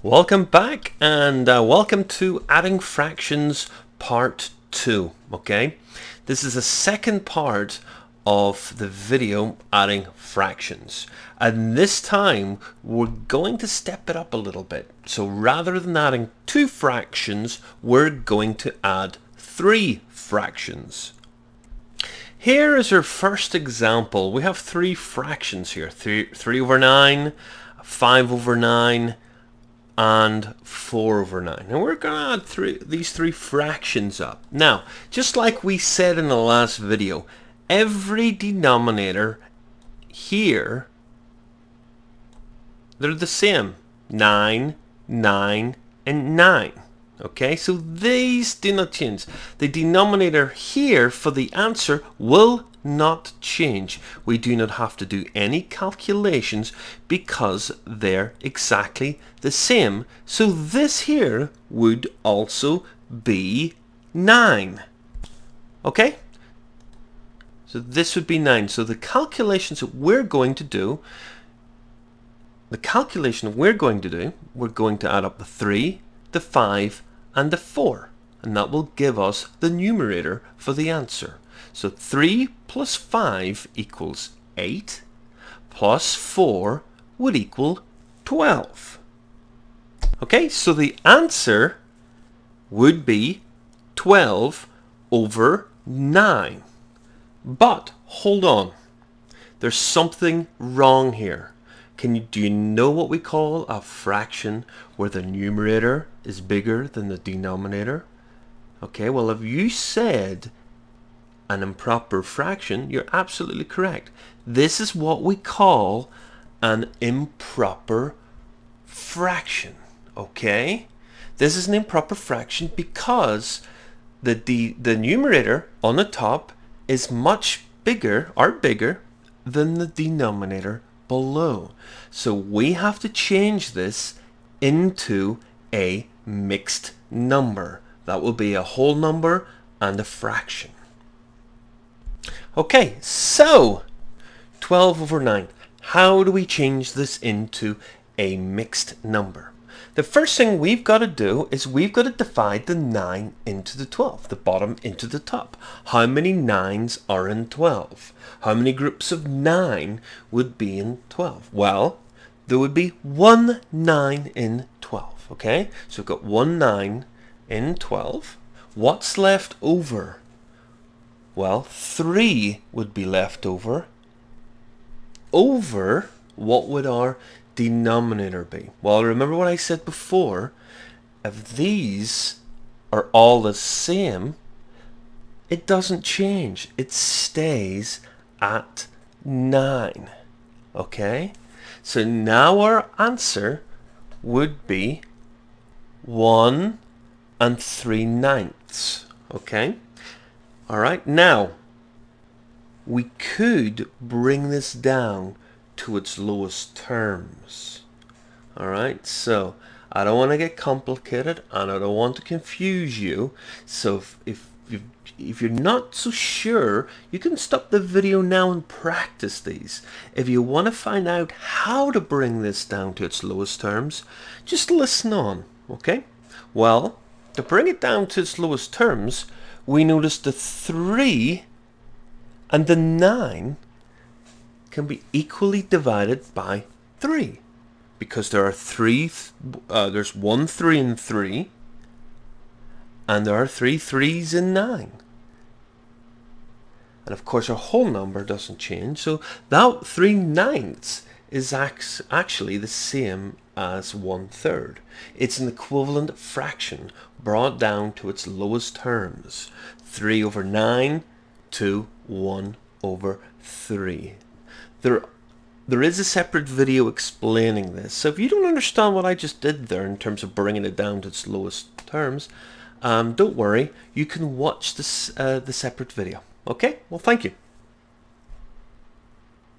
Welcome back and welcome to Adding Fractions Part 2. Okay, this is the second part of the video Adding Fractions, and this time we're going to step it up a little bit. So rather than adding 2 fractions, we're going to add 3 fractions. Here is our first example. We have 3 fractions here, 3 over 9, 5 over 9, and 4 over 9. And we're going to add these 3 fractions up. Now, just like we said in the last video, every denominator here, they're the same. 9, 9, and 9. Okay, so these do not change. The denominator here for the answer will not change. We do not have to do any calculations because they're exactly the same. So this here would also be 9. Okay? So this would be 9. So the calculations that we're going to do, we're going to add up the 3, the 5, and the 4. And that will give us the numerator for the answer. So 3 plus 5 equals 8, plus 4 would equal 12. Okay, so the answer would be 12 over 9. But hold on, there's something wrong here. Do you know what we call a fraction where the numerator is bigger than the denominator? Okay, well, if you said an improper fraction, you're absolutely correct. This is what we call an improper fraction. Okay, this is an improper fraction because the numerator on the top is much bigger than the denominator below. So we have to change this into a mixed number. That will be a whole number and a fraction. Okay, so 12 over 9. How do we change this into a mixed number? The first thing we've got to do is we've got to divide the 9 into the 12, the bottom into the top. How many 9s are in 12? How many groups of 9 would be in 12? Well, there would be 1 9 in 12, okay? So we've got 1 9 in 12. What's left over? Well, 3 would be left over. Over, what would our denominator be? Well, remember what I said before. If these are all the same, it doesn't change. It stays at 9. Okay? So now our answer would be 1 3/9. Okay? Alright, now we could bring this down to its lowest terms. Alright, so I don't want to get complicated and I don't want to confuse you. So if you're not so sure, you can stop the video now and practice these. If you want to find out how to bring this down to its lowest terms, just listen on. Okay? Well, to bring it down to its lowest terms, we notice the 3 and the 9 can be equally divided by 3 because there are there's 1 3 in 3 and there are 3 3s in 9, and of course our whole number doesn't change, so that 3/9 is actually the same as 1/3. It's an equivalent fraction brought down to its lowest terms, 3 over 9 to 1 over 3. There is a separate video explaining this, so if you don't understand what I just did there in terms of bringing it down to its lowest terms, don't worry, you can watch this the separate video. Okay, well, thank you.